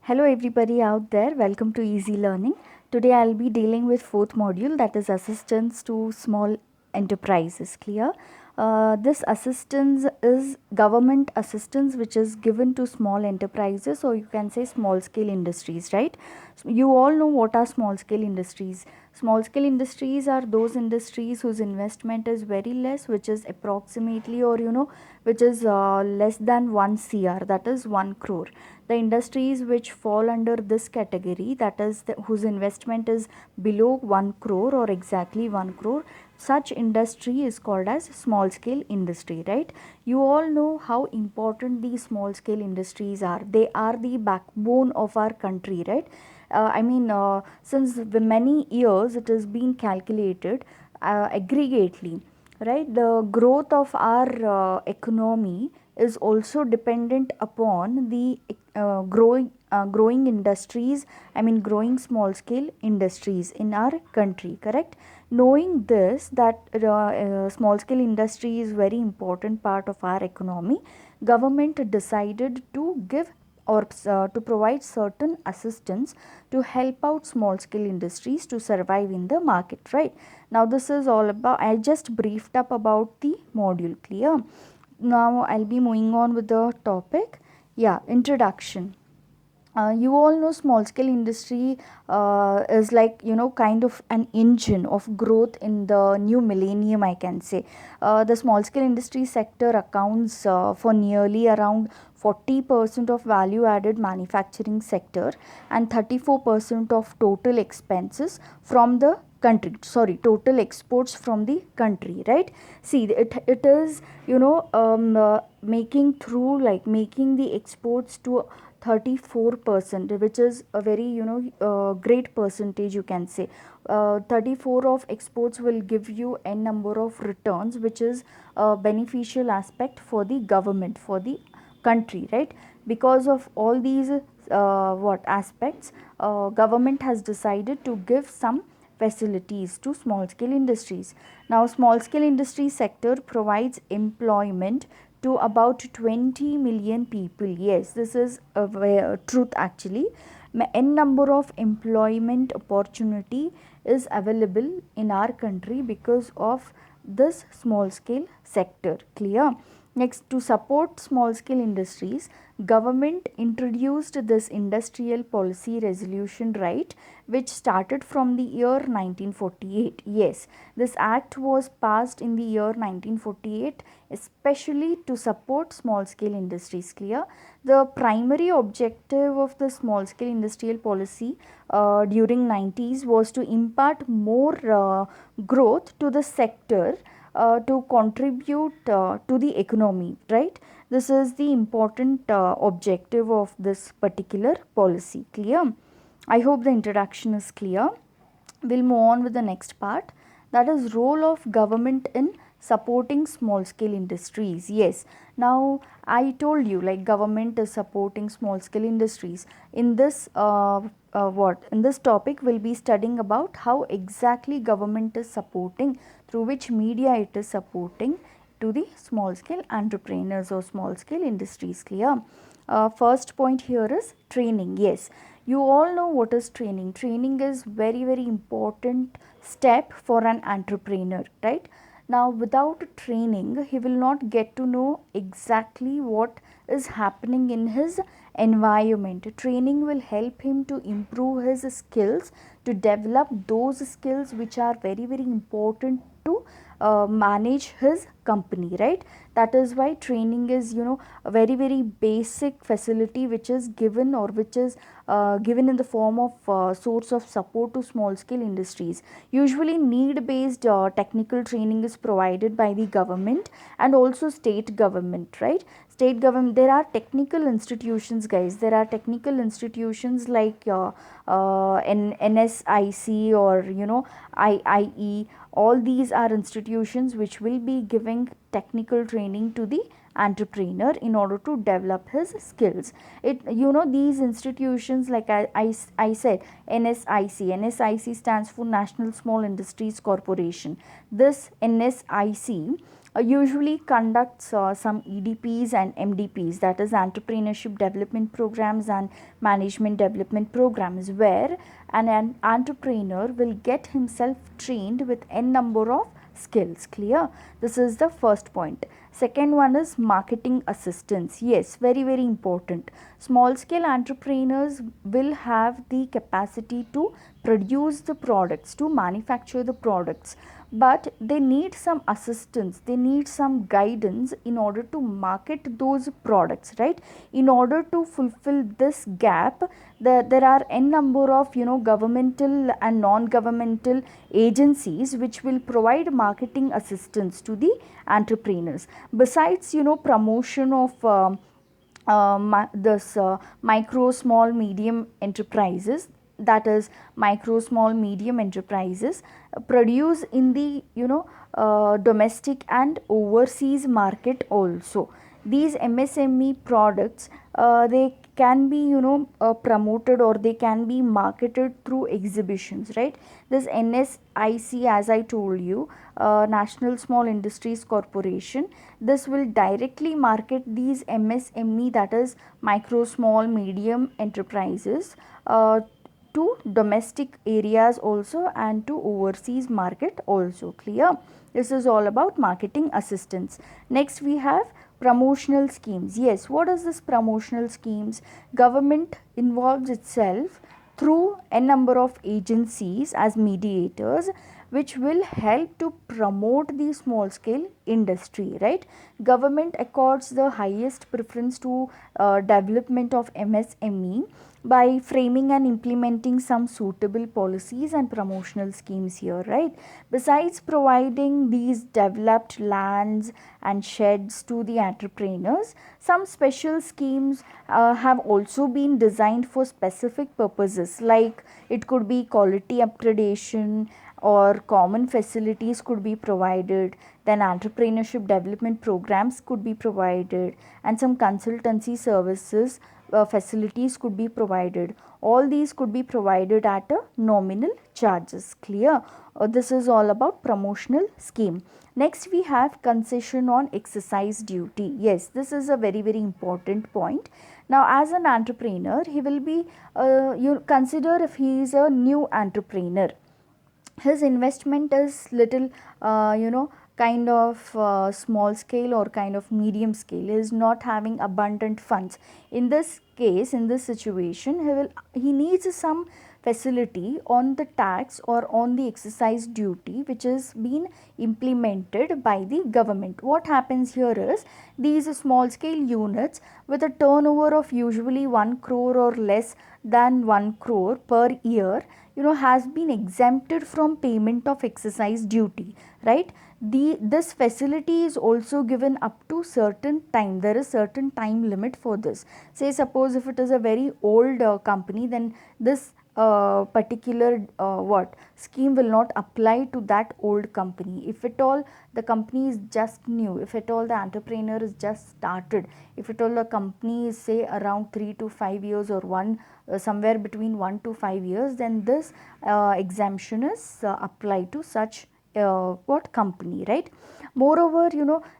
Hello everybody out there, welcome to Easy Learning. Today I'll be dealing with fourth module, that is assistance to small enterprises. Clear? This assistance is government assistance which is given to small enterprises, or you can say small scale industries, right? You all know what are small scale industries. Small scale industries are those industries whose investment is very less, which is approximately, or which is less than 1 CR, that is 1 crore. The industries which fall under this category, that is whose investment is below 1 crore or exactly 1 crore, such industry is called as small scale industry, right? You all know how important these small scale industries are. They are the backbone of our country, right? Since the many years it has been calculated aggregately, right? The growth of our economy is also dependent upon the growing industries, growing small scale industries in our country, correct? Knowing this, that small scale industry is very important part of our economy, government decided to give or to provide certain assistance to help out small scale industries to survive in the market, right? Now this is all about, I just briefed up about the module. Clear? Now I'll be moving on with the topic. Yeah, introduction. You all know small scale industry is like, kind of an engine of growth in the new millennium, I can say. The small scale industry sector accounts for nearly around 40% of value added manufacturing sector and 34% of total expenses from the country, sorry, total exports from the country, right? See, it is, making through, like making the exports to 34%, which is a very, great percentage, you can say. 34 of exports will give you n number of returns, which is a beneficial aspect for the government, for the country, right? Because of all these what aspects, government has decided to give some facilities to small scale industries. Now small scale industry sector provides employment to about 20 million people. Yes, this is a truth actually. N number of employment opportunity is available in our country because of this small scale sector. Clear? Next, to support small scale industries, government introduced this industrial policy resolution right, which started from the year 1948. Yes, this act was passed in the year 1948 especially to support small scale industries. Clear? The primary objective of the small scale industrial policy during 90s was to impart more growth to the sector, to contribute to the economy, right? This is the important objective of this particular policy. Clear? I hope the introduction is clear. We'll move on with the next part, that is role of government in supporting small scale industries. Yes, now I told you, like government is supporting small scale industries. In this what in this topic we'll be studying about how exactly government is supporting, through which media it is supporting to the small scale entrepreneurs or small scale industries. Clear? First point here is training. Yes, you all know what is training. Training is very important step for an entrepreneur, right? Now without training he will not get to know exactly what is happening in his environment. Training will help him to improve his skills, to develop those skills which are very important to manage his company, right? That is why training is, a very basic facility which is given, or which is given in the form of source of support to small scale industries. Usually need based technical training is provided by the government and also state government, right? State government, there are technical institutions, guys. There are technical institutions like NSIC or IIE. All these are institutions which will be giving technical training to the entrepreneur in order to develop his skills. These institutions, like I said, NSIC stands for National Small Industries Corporation. This NSIC usually conducts some EDPs and MDPs, that is entrepreneurship development programs and management development programs, where an entrepreneur will get himself trained with n number of skills. Clear? This is the first point. Second one is marketing assistance. Yes, very very important. Small scale entrepreneurs will have the capacity to produce the products, to manufacture the products, but they need some assistance, they need some guidance in order to market those products, right? In order to fulfill this gap, there are n number of governmental and non-governmental agencies which will provide marketing assistance to the entrepreneurs. Besides promotion of this micro small medium enterprises, that is micro small medium enterprises produce in the domestic and overseas market also. These MSME products, they can be promoted, or they can be marketed through exhibitions, right? This NSIC, as I told you, National Small Industries Corporation, this will directly market these MSME, that is micro small medium enterprises, to domestic areas also and to overseas market also. Clear? This is all about marketing assistance. Next we have promotional schemes. Yes, what is this promotional schemes? Government involves itself through a number of agencies as mediators, which will help to promote the small scale industry, right? Government accords the highest preference to development of MSME by framing and implementing some suitable policies and promotional schemes here, right? Besides providing these developed lands and sheds to the entrepreneurs, some special schemes have also been designed for specific purposes, like it could be quality upgradation, or common facilities could be provided, then entrepreneurship development programs could be provided, and some consultancy services facilities could be provided. All these could be provided at a nominal charges. Clear? This is all about promotional scheme. Next we have concession on exercise duty. Yes, this is a very very important point. Now as an entrepreneur, he will be you consider if he is a new entrepreneur, his investment is little kind of small scale or kind of medium scale, he is not having abundant funds. In this case, in this situation, he needs some facility on the tax or on the exercise duty which is been implemented by the government. What happens here is, these small scale units with a turnover of usually 1 crore or less than 1 crore per year, has been exempted from payment of excise duty, right? This facility is also given up to certain time. There is certain time limit for this. Say suppose if it is a very old company, then this particular what scheme will not apply to that old company. If at all the company is just new, if at all the entrepreneur is just started, if at all the company is say around 3 to 5 years, or somewhere between 1 to 5 years, then this exemption is applied to such what company, right? Moreover,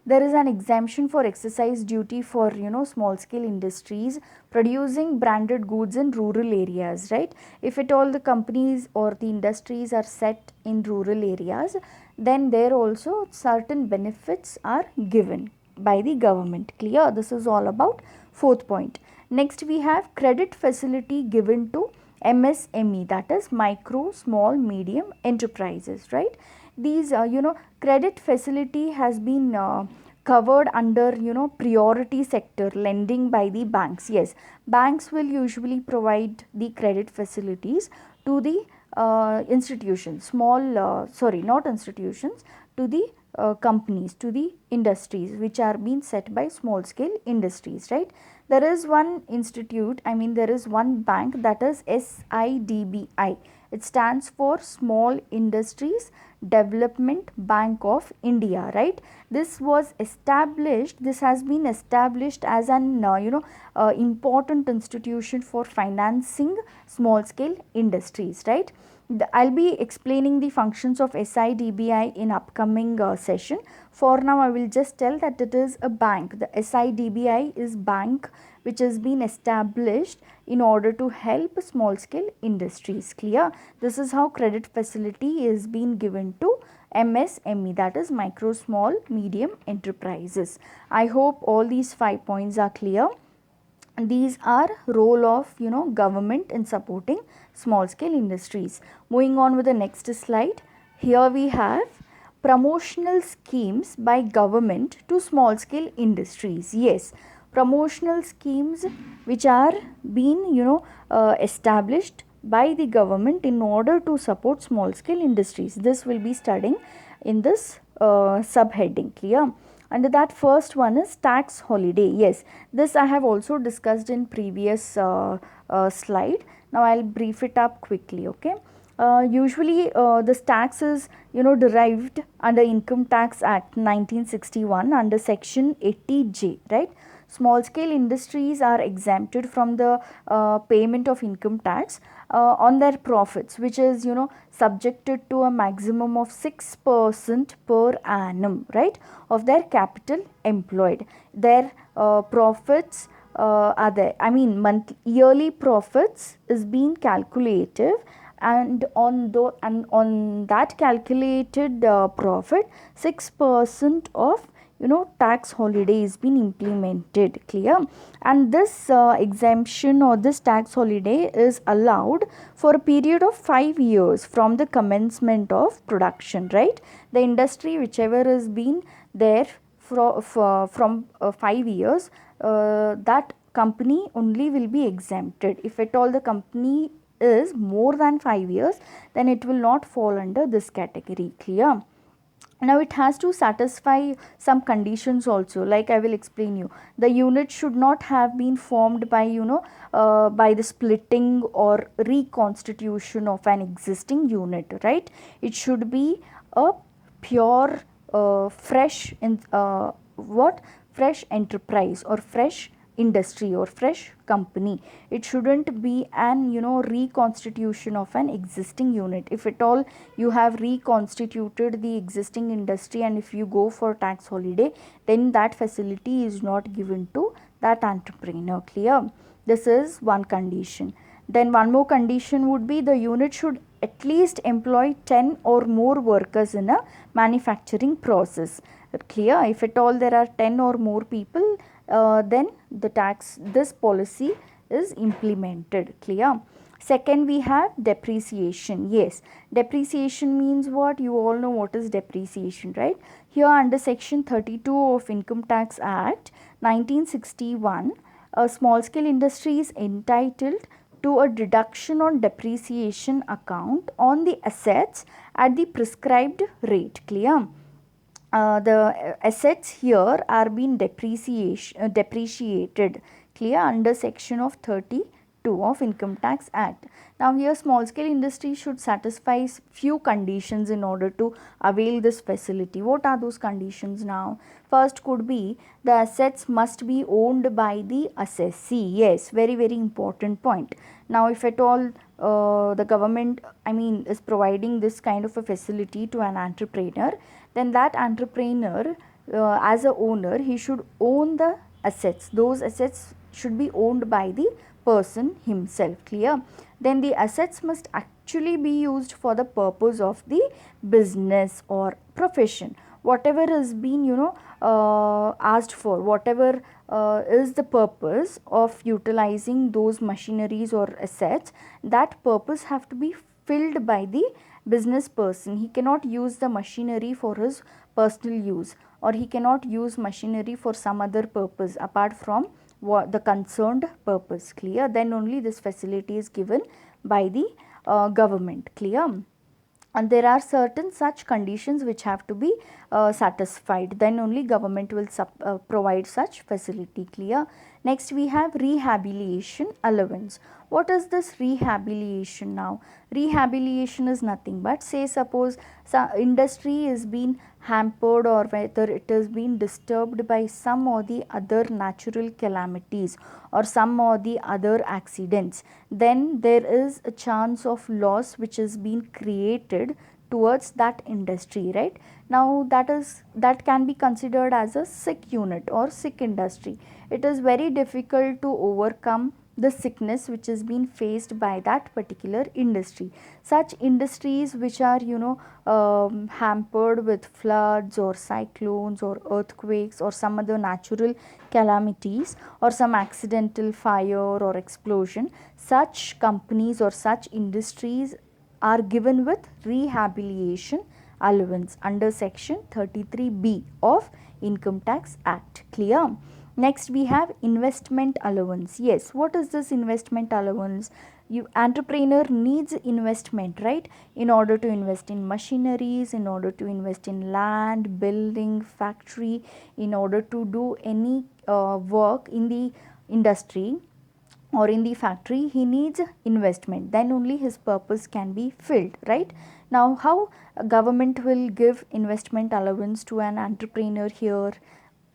there is an exemption for excise duty for small scale industries producing branded goods in rural areas, right? If at all the companies or the industries are set in rural areas, then there also certain benefits are given by the government. Clear? This is all about fourth point. Next we have credit facility given to MSME, that is micro small medium enterprises, right? These credit facility has been covered under priority sector lending by the banks. Yes, banks will usually provide the credit facilities to the institutions, not institutions, to the companies, to the industries which are being set by small scale industries, right? There is one institute, there is one bank, that is SIDBI, It stands for Small Industries Development Bank of India, right? This has been established as an important institution for financing small scale industries, right? I'll be explaining the functions of SIDBI in upcoming session. For now, I will just tell that it is a bank. The SIDBI is bank which has been established in order to help small scale industries. Clear? This is how credit facility is being given to MSME, that is micro, small, medium enterprises. I hope all these 5 points are clear. These are role of government in supporting small scale industries. Moving on with the next slide. Here we have promotional schemes by government to small scale industries. Yes, promotional schemes which are being established by the government in order to support small scale industries. This will be studying in this subheading. Clear? Under that, first one is tax holiday. Yes, this I have also discussed in previous slide. Now I'll brief it up quickly. Okay. Usually this tax is derived under Income Tax Act 1961 under section 80J, right? Small scale industries are exempted from the payment of income tax on their profits, which is subjected to a maximum of 6% per annum, right, of their capital employed. Their profits are there, I mean yearly profits is being calculated, and on that calculated profit, 6% of tax holiday is being implemented. Clear? And this exemption or this tax holiday is allowed for a period of 5 years from the commencement of production, right? The industry whichever has been there from 5 years, that company only will be exempted. If at all the company is more than 5 years, then it will not fall under this category. Clear? Now it has to satisfy some conditions also, like I will explain you. The unit should not have been formed by by the splitting or reconstitution of an existing unit, right? It should be a pure fresh fresh enterprise or fresh industry or fresh company. It shouldn't be an reconstitution of an existing unit. If at all you have reconstituted the existing industry and if you go for tax holiday, then that facility is not given to that entrepreneur. Clear? This is one condition. Then one more condition would be the unit should at least employ 10 or more workers in a manufacturing process. Clear? If at all there are 10 or more people, then this policy is implemented. Clear? Second, we have depreciation. Yes, depreciation means what? You all know what is depreciation, right? Here under section 32 of Income Tax Act 1961, a small scale industry is entitled to a deduction on depreciation account on the assets at the prescribed rate. Clear? The assets here are being depreciated. Clear? Under section of 32 of Income Tax Act. Now here small scale industry should satisfy few conditions in order to avail this facility. What are those conditions now? First could be the assets must be owned by the assessee. Yes, very important point. Now if at all the government is providing this kind of a facility to an entrepreneur, then that entrepreneur as a owner, he should own the assets. Those assets should be owned by the person himself. Clear? Then the assets must actually be used for the purpose of the business or profession. Whatever has been asked for, whatever is the purpose of utilizing those machineries or assets, that purpose have to be filled by the business person. He cannot use the machinery for his personal use, or he cannot use machinery for some other purpose apart from the concerned purpose. Clear? Then only this facility is given by the government. Clear? And there are certain such conditions which have to be satisfied. Then only government will provide such facility. Clear? Next we have rehabilitation allowance. What is this rehabilitation now? Rehabilitation is nothing but, say suppose some industry is being hampered or whether it is being disturbed by some or the other natural calamities or some or the other accidents, then there is a chance of loss which is being created towards that industry, right? Now that can be considered as a sick unit or sick industry. It is very difficult to overcome the sickness which is being faced by that particular industry. Such industries which are hampered with floods or cyclones or earthquakes or some other natural calamities or some accidental fire or explosion, such companies or such industries are given with rehabilitation allowance under section 33B of Income Tax Act. Clear? Next we have investment allowance. Yes, what is this investment allowance? You entrepreneur needs investment, right? In order to invest in machineries, in order to invest in land, building, factory, in order to do any work in the industry or in the factory, he needs investment, then only his purpose can be filled, right? Now how government will give investment allowance to an entrepreneur here?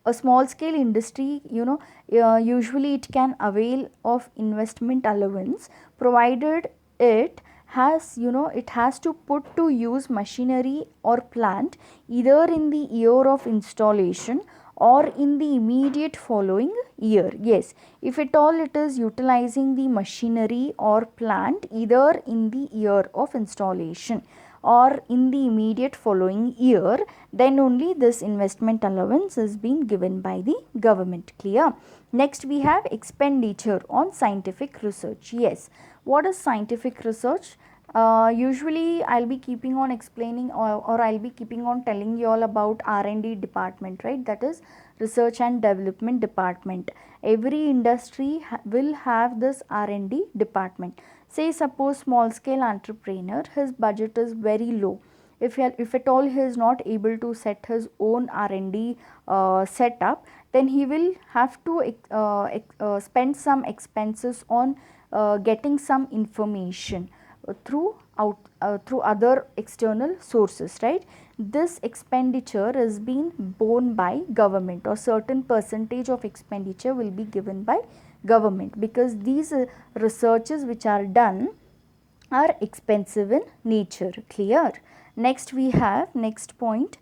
A small scale industry, usually it can avail of investment allowance provided it has to put to use machinery or plant either in the year of installation or in the immediate following year. Yes, if at all it is utilizing the machinery or plant either in the year of installation or in the immediate following year, then only this investment allowance is being given by the government. Clear? Next we have expenditure on scientific research. Yes, what is scientific research? Usually I'll be keeping on explaining or I'll be keeping on telling you all about R&D department, right? That is research and development department. Every industry will have this R&D department. Say suppose small scale entrepreneur, his budget is very low. If at all he is not able to set his own R&D setup, then he will have to spend some expenses on getting some information through other external sources, right? This expenditure is being borne by government, or certain percentage of expenditure will be given by government, because these researches which are done are expensive in nature. Clear? Next we have next point,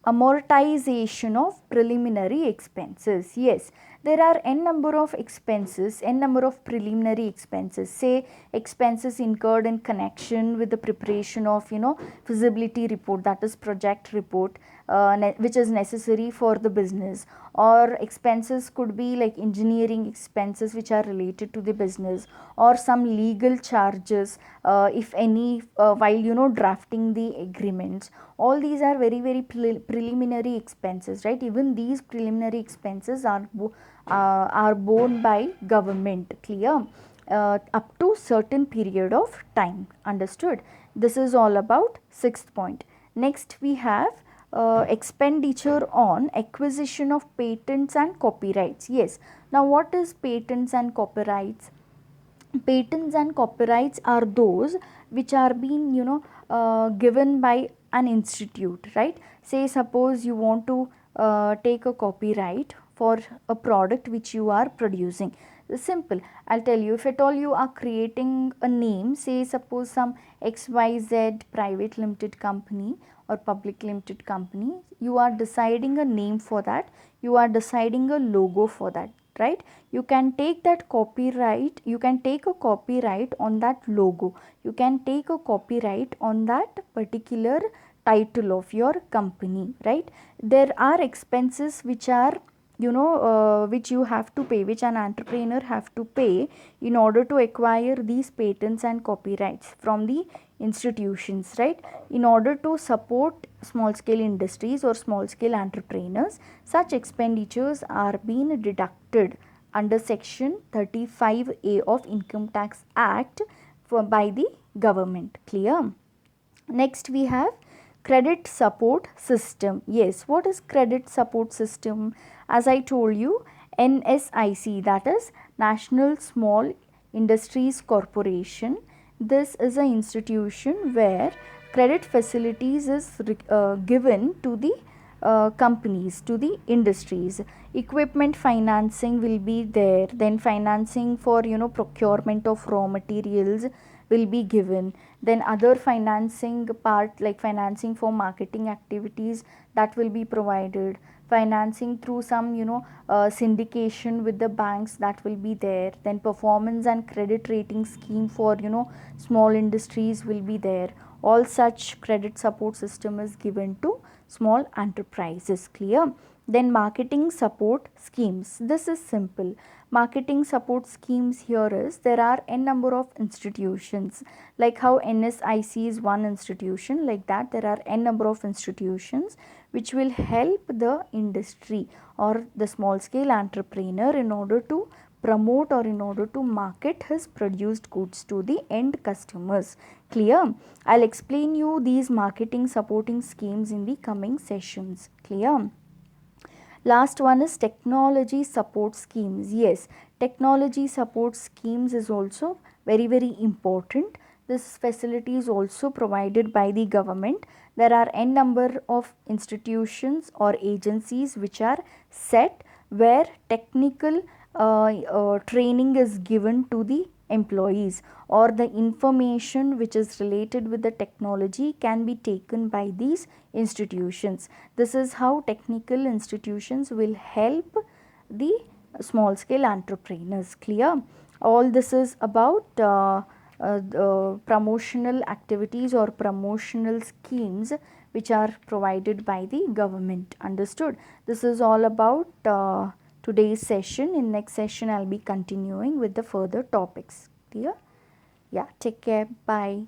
amortization of preliminary expenses. Yes, there are n number of expenses, n number of preliminary expenses. Say expenses incurred in connection with the preparation of feasibility report, that is project report, which is necessary for the business, or expenses could be like engineering expenses which are related to the business, or some legal charges if any while drafting the agreements. All these are very very preliminary expenses, right? Even these preliminary expenses are borne by government. Clear? Up to certain period of time. Understood? This is all about sixth point. Next we have expenditure on acquisition of patents and copyrights. Yes, now what is patents and copyrights? Patents and copyrights are those which are being given by an institute, right? Say suppose you want to take a copyright for a product which you are producing. Simple, I'll tell you, if at all you are creating a name, say suppose some XYZ private limited company or public limited company, you are deciding a name for that, you are deciding a logo for that, right? You can take that copyright, you can take a copyright on that logo, you can take a copyright on that particular title of your company, right? There are expenses which are which you have to pay, which an entrepreneur have to pay in order to acquire these patents and copyrights from the institutions, right? In order to support small scale industries or small scale entrepreneurs, such expenditures are being deducted under section 35A of Income Tax Act by the government. Clear? Next we have credit support system. Yes, what is credit support system? As I told you, NSIC, that is National Small Industries Corporation. This is an institution where credit facilities is given to the companies, to the industries. Equipment financing will be there, then financing for procurement of raw materials will be given, then other financing part like financing for marketing activities, that will be provided, financing through some syndication with the banks, that will be there, then performance and credit rating scheme for small industries will be there. All such credit support system is given to small enterprises. Clear? Then marketing support schemes, this is simple. Marketing support schemes here is, there are n number of institutions, like how NSIC is one institution, like that there are n number of institutions which will help the industry or the small scale entrepreneur in order to promote or in order to market his produced goods to the end customers. Clear? I'll explain you these marketing supporting schemes in the coming sessions. Clear? Last one is technology support schemes. Yes, technology support schemes is also very important. This facility is also provided by the government. There are n number of institutions or agencies which are set where technical training is given to the employees, or the information which is related with the technology can be taken by these institutions. This is how technical institutions will help the small scale entrepreneurs. Clear? All this is about promotional activities or promotional schemes which are provided by the government. Understood? This is all about today's session. In next session I'll be continuing with the further topics. Clear? Yeah, take care. Bye.